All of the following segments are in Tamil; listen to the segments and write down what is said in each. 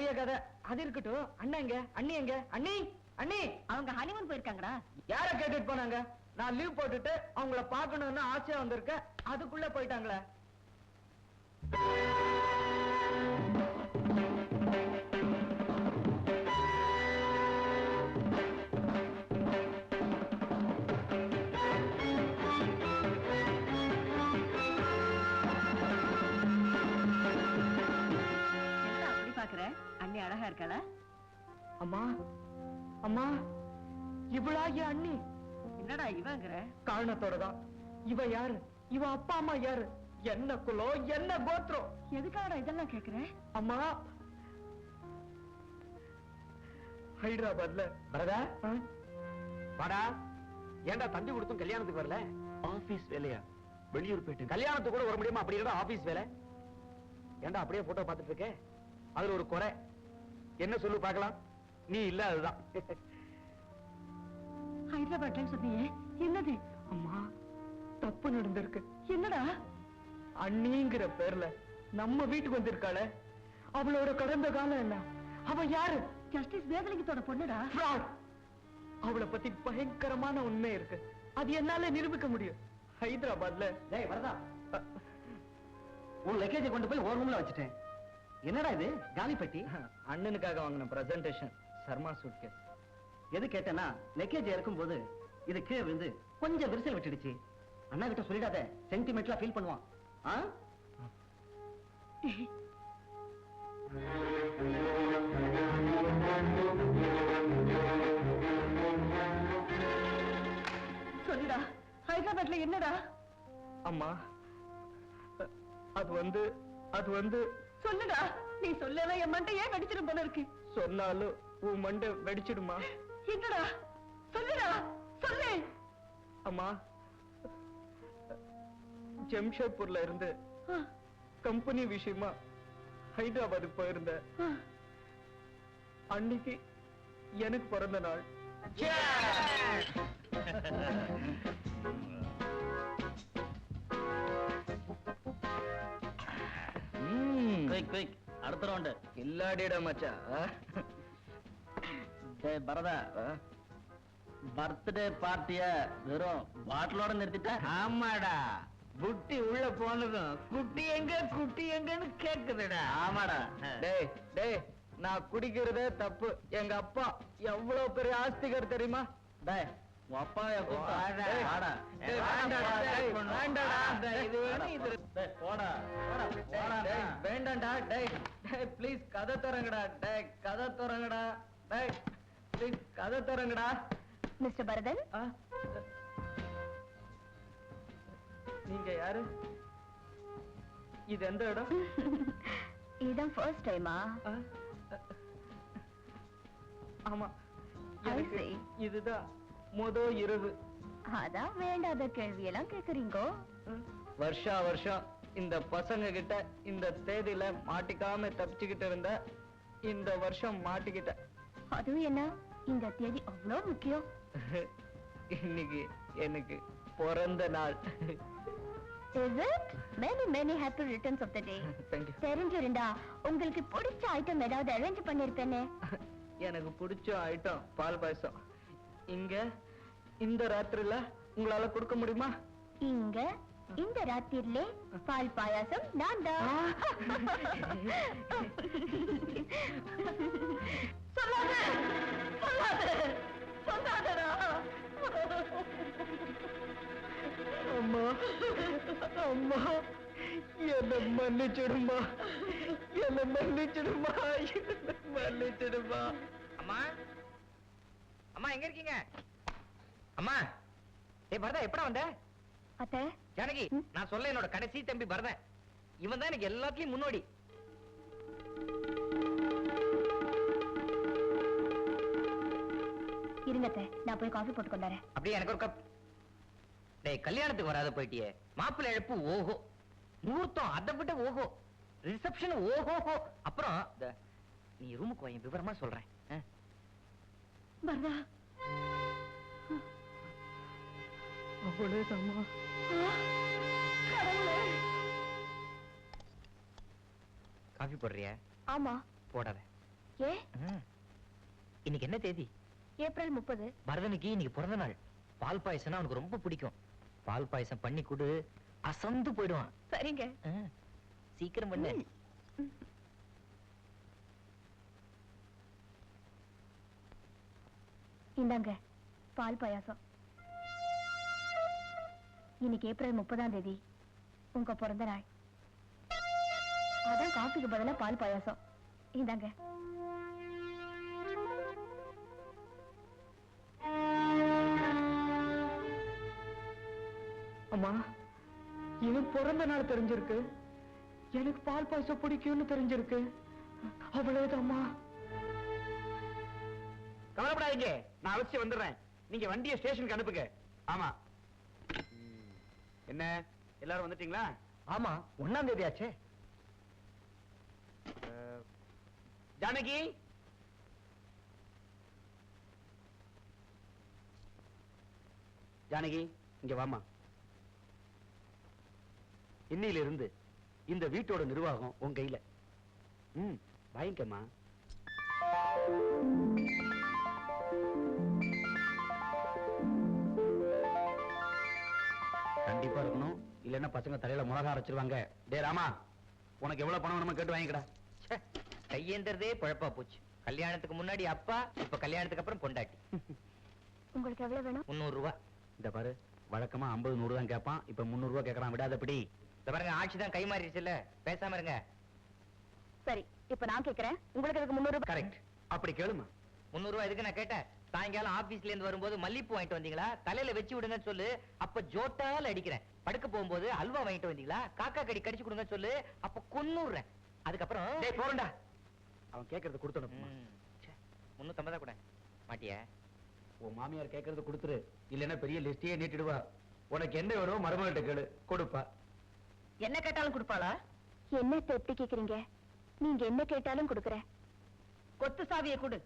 பழைய கதை. அது இருக்கட்டும். அண்ணா எங்க? அண்ணி எங்க? அண்ணி அண்ணி அவங்க ஹனிமூன் போயிருக்காங்கடா. யார கேட்டுட்டு போனாங்க? நான் லீவ் போட்டுட்டு அவங்கள பாக்கணும்னு ஆசையா வந்திருக்கேன். அதுக்குள்ள போயிட்டாங்களே. அப்படி பாக்குற? அண்ணி அழகா இருக்காளா? அம்மா அம்மா இவளாகிய அண்ணி. என்னடா இவங்கிற? காரணத்தோட தான். இவ யாரு? இவ அப்பா அம்மா யாரு? என்ன குலம், என்ன கோத்திரம்? எதுக்காக இதெல்லாம் கேக்குற? அம்மா ஹைதராபாத்ல வரதா வாடா. ஏன்டா தந்தி கொடுத்தும் கல்யாணத்துக்கு வரல? ஆபீஸ் வேலையா? வெளியூர் போயிட்டு கல்யாணத்துக்கு கூட வர முடியுமா? அப்படி இல்லடா ஆபீஸ் வேலை. ஏன்டா அப்படியே போட்டோ பார்த்துட்டு இருக்க? அதுல ஒரு குறை என்ன சொல்லு பார்க்கலாம். நீ இல்ல அதுதான். ஹைதராபாத்ல சொன்னீங்க, என்னது? அம்மா தப்பு நடந்திருக்கு. என்னடா? அண்ணிங்கிற பேர்ல நம்ம வீட்டுக்கு வந்திருக்காள, அவளோட கடந்த காலம் என்ன? அவ யாரு? ஜஸ்டிஸ் வேதலிங்கத்தோட பொண்ணுடா. அவளை பத்தி பயங்கரமான உண்மை இருக்கு. அது என்னால நிரூபிக்க முடியும். ஹைதராபாத்ல. டேய் வரதா, உன் லக்கேஜை கொண்டு போய் ஒரு ரூம்ல வச்சுட்டேன். என்னடா இது காலி பெட்டி? அண்ணனுக்காக வாங்கின பிரசன்டேஷன், சர்மா சூட்கேஸ். எது கேட்டேன்னா லக்கேஜ் இறக்கும் போது இது கீழே விழுந்து கொஞ்சம் விரிசல் விட்டுடுச்சு. அண்ணா கிட்ட சொல்லிடாத, சென்டிமெண்ட்லா ஃபீல் பண்ணுவான். சொல்லுடா, ஹைதராபாத்ல என்னடா? அம்மா அது வந்து சொல்லுடா. நீ சொல்லவே என் மண்டை ஏன் வெடிச்சிடும் போல இருக்கு. சொன்னாலும் உன் மண்டை வெடிச்சிடுமா? என்னடா? சொல்லுடா, சொல்லு. அம்மா ஜம்ஷேத்பூர்ல இருந்து கம்பெனி விஷயமா ஹைதராபாத்துக்கு போயிருந்த அன்னைக்கு எனக்கு பிறந்த நாள். அடுத்த ரவுண்டு இல்லாடிடா மச்சா. பரதா, பர்த்டே பார்ட்டிய வெறும் பாட்டிலோட நிறுத்திட்ட? ஆமாடா, புட்டி உள்ள போனதும் குட்டி எங்கன்னு கேக்குதுடா. ஆமாடா. டேய் டேய், நான் குடிக்கிறதே தப்பு. எங்க அப்பா எவ்வளவு பெரிய ஆஸ்திகர் தெரியுமா? டேய் உன் அப்பா வேண்டாண்டா. டேய் ப்ளீஸ் கதை திறங்கடா. டேய் கதை திறங்கடா. டேய் ப்ளீஸ் கதை திறங்கடா. மிஸ்டர் பரதன், நீங்க யாரு? இது எந்த இடம்? இதான் ஃபர்ஸ்ட் டைமா? ஆமா, இதுதான் முதல் இரவு. அதான் வேண்டாத கேள்வியெல்லாம் கேக்குறீங்க. வருஷம் இந்த பசங்க கிட்ட இந்த தேதியில மாட்டிக்காம தப்பிச்சுக்கிட்டு இருந்த இந்த வருஷம் மாட்டிக்கிட்ட. அதுவும் என்ன, இந்த தேதி அவ்வளவு முக்கியம்? இன்னைக்கு எனக்கு பிறந்த நாள். Is it? Many happy returns of the day. Thank you. தெரிஞ்சிருந்தா உங்களுக்கு பிடிச்ச ஐட்டம் ஏதாவது அரேஞ்ச் பண்ணிருப்பேனே. எனக்கு பிடிச்ச ஐட்டம் பால் பாயசம். இங்க இந்த ராத்திரில உங்களால கொடுக்க முடியுமா? இங்க இந்த ராத்திரில பால் பாயாசம் நான் தான். சொல்லாதடா. அம்மா அம்மா, என்ன மன்னிச்சிடுமா, என்ன மன்னிச்சிடுமா, மன்னிச்சிடுமா. அம்மா அம்மா எங்க இருக்கீங்க? அம்மா பரதா, எப்படா வந்த? அத்தை ஜானகி, நான் சொல்ல என்னோட கடைசி தம்பி பரதன். இவன் தான் எனக்கு எல்லாத்துலயும் முன்னோடி. இருங்க அத்தை, நான் போய் காஃபி போட்டு கொண்டாரேன். அப்படியே எனக்கு ஒரு கப். டேய், கல்யாணத்துக்கு வராத போயிட்டியே. மாப்பிள்ளை இழப்பு ஓஹோ, முகூர்த்தம் அதை விட ஓஹோ, ரிசப்ஷன் ஓஹோஹோ. அப்புறம் நீ ரூமுக்கு போய் விவரமா சொல்றேன். பரதா, அவளே தாமா. காஃபி போடுறியா? ஆமா. போடாத, ஏ இன்னைக்கு என்ன தேதி? ஏப்ரல் 30. பரதனுக்கு இன்னைக்கு பிறந்த நாள். பால் பாயசம்னா அவனுக்கு ரொம்ப பிடிக்கும். பால் பாயசம் பண்ணி கொடு, அசந்து போயிடுவான். சரிங்க. சீக்கிரம் பண்ணு. இந்தாங்க பால் பாயாசம். இன்னைக்கு ஏப்ரல் 30ஆம் தேதி உங்க பிறந்த நாள். அதான் காஃபிக்கு பதிலா பால் பாயாசம். இந்தாங்க. அம்மா, இவன் பிறந்த நாள் தெரிஞ்சிருக்கு, எனக்கு பால் பாயசம் பிடிக்கும்னு தெரிஞ்சிருக்கு. அவ்வளவுதாம்மா. கவலைப்படாதீங்க, நான் அவசியம் வந்துடுறேன். நீங்க வண்டியை ஸ்டேஷனுக்கு அனுப்புங்க. ஆமா. என்ன எல்லாரும் வந்துட்டீங்களா? ஆமா, 1ஆம் தேதி ஆச்சே. ஜானகி, ஜானகி இங்க வாமா. இன்னையிலிருந்து இந்த வீட்டோட நிர்வாகம் உன் கையில. வாங்கிக்கம்மா. கண்டிப்பா இருக்கணும், இல்லன்னா பசங்க தலையில முளகா அரைச்சிருவாங்க. டே ராமா, உனக்கு எவ்வளவு பணம் வேணுமோ கேட்டு வாங்கிக்கடா. கையேந்தறதே பழப்பா போச்சு. கல்யாணத்துக்கு முன்னாடி அப்பா, இப்ப கல்யாணத்துக்கு அப்புறம் பொண்டாட்டி. உங்களுக்கு எவ்வளவு வேணும்? 300 ரூபாய். இந்த பாரு, வழக்கமா 50 100 தான் கேட்பான், இப்ப 300 ரூபாய் கேட்கறான். விடாதபடி. இந்த பாருங்க, ஆட்சி தான் கை மாறிடுச்சு இல்ல, பேசாம இருங்க. சரி, இப்ப நான் கேக்குறேன், உங்களுக்கு அதுக்கு 300 ரூபாய். கரெக்ட், அப்படி கேளுமா. 300 ரூபாய் எதுக்கு நான் கேட்டேன்? சாயங்காலம் ஆபீஸ்ல இருந்து வரும்போது மல்லிப்பூ வாங்கிட்டு வந்தீங்களா? தலையில வச்சு விடுங்கன்னு சொல்லு, அப்ப ஜோட்டால அடிக்கிறேன். படுக்க போகும்போது அல்வா வாங்கிட்டு வந்தீங்களா? காக்கா கடி கடிச்சு கொடுங்க சொல்லு, அப்ப கொன்னுறேன். அதுக்கப்புறம் டேய் போறடா, அவன் கேக்குறது கொடுத்தணும். 350 கூட மாட்டியா? உன் மாமியார் கேக்குறது கொடுத்துரு, இல்லன்னா பெரிய லிஸ்டையே நீட்டிடுவா. உனக்கு என்ன வேணும் மருமகிட்ட கேளு, கொடுப்பா. என்ன கேட்டாலும் கொடுப்பாளா? என்னத்தை எப்படி கேக்குறீங்க? நீங்க என்ன கேட்டாலும் கொடுக்கறேன். கொத்து சாவியை கொடு.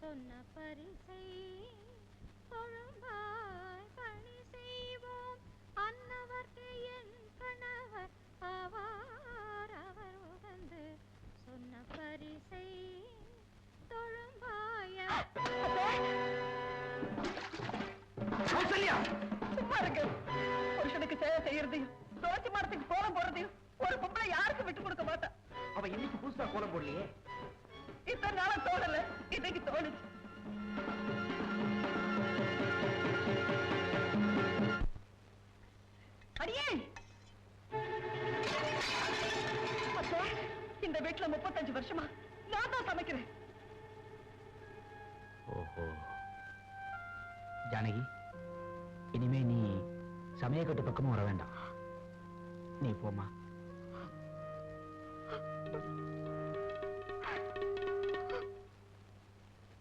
சொன்ன பரிசை தொழும்பாய் பணி செய்வோம். அன்னவர்க்கு என் கணவர் ஆவார், அவர் உகந்து சொன்ன பரிசை தொழும்பாய. சும்மா இருக்கு. புருஷனுக்கு சேவை செய்யறதையும் தோச்சி மரத்துக்கு கோலம் போடுறதையும் ஒரு பொம்பளை யாருக்கு விட்டு கொடுக்க மாட்டா. அவ இன்னைக்கு புதுசா கோலம் போடலையே. இத்தனை நாளா தோணல, இன்னைக்கு தோணுச்சு. அடியே, இந்த வீட்டுல 35 வருஷமா நான் தான் சமைக்கிறேன். ஓஹோ ஜானகி, இனிமே நீ சமயக்கட்டு பக்கமும் வர வேண்டாம். நீ போமா.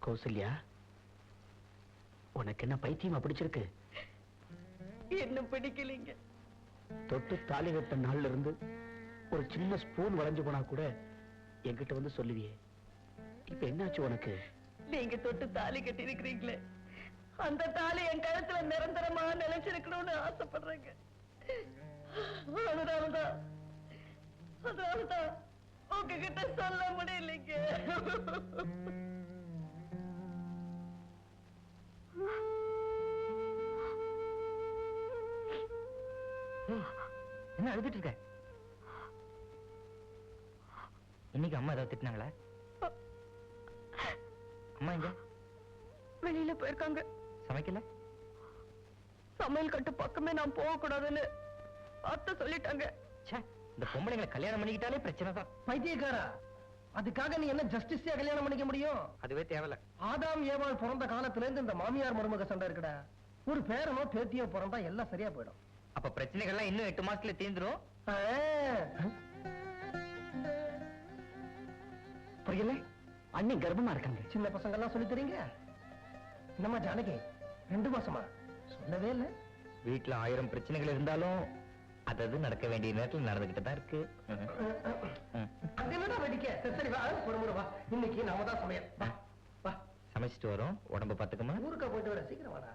கௌசல்யா, உனக்கு என்ன பைத்தியமா பிடிச்சிருக்கு? என்ன பிடிக்கலீங்க. தொட்டு தாலி கட்ட நாள்ல இருந்து ஒரு சின்ன ஸ்பூன் வளைஞ்சு போனா கூட என்கிட்ட வந்து சொல்லுவியே. இப்ப என்னாச்சு உனக்கு? நீங்க தொட்டு தாலி கட்டி இருக்கிறீங்களே, அந்த தாலி என் கழுத்துல நிரந்தரமா நிலைச்சிருக்கணும்னு ஆசைப்படுறேங்க. அதனாலதான் உங்ககிட்ட சொல்ல முடியலைங்க. என்ன அழுதுட்டு இருக்க? இன்னைக்கு அம்மா ஏதாவது திட்டினாங்களா? அம்மா எங்க? வெளியில போயிருக்காங்க. சமைக்கல? சமையல் கட்டு பக்கமே நான் போக கூடாதுன்னு அத்தை சொல்லிட்டாங்க. ச்சே, இந்த பொம்பளைங்களை கல்யாணம் பண்ணிக்கிட்டாலே பிரச்சனை தான். பைத்தியக்காரா, அதுக்காக நீ என்ன ஜஸ்டிஸியா கல்யாணம் பண்ணிக்க முடியும்? அதுவே தேவையில்ல. ஆதாம் ஏவாள் பிறந்த காலத்துல இருந்து இந்த மாமியார் மருமக சண்டை இருக்குடா. ஒரு பேரனோ பேத்தியோ பிறந்தா எல்லாம் சரியா போயிடும். அப்ப பிரச்சனைகள்லாம் இன்னும் 8 மாசத்துல தீந்துரும். புரியல? அண்ணி கர்ப்பமா இருக்காங்க. சின்ன பசங்க எல்லாம் சொல்லி தரீங்க. நம்ம ஜானகி 2 மாசமா சொல்லவே இல்ல. வீட்டுல 1000 பிரச்சனைகள் இருந்தாலும் அது நடக்க வேண்டிய நேரத்தில் நடந்துகிட்டு தான் இருக்கு. அது என்னடா வெடிக்க? சரி வா, ஒரு முறை வா. இன்னைக்கு நாம தான் சமையல். வா வா. சமைச்சிட்டு வரோம். உடம்ப பாத்துக்கமா. ஊருக்கா போயிட்டு வர, சீக்கிரம் வாடா.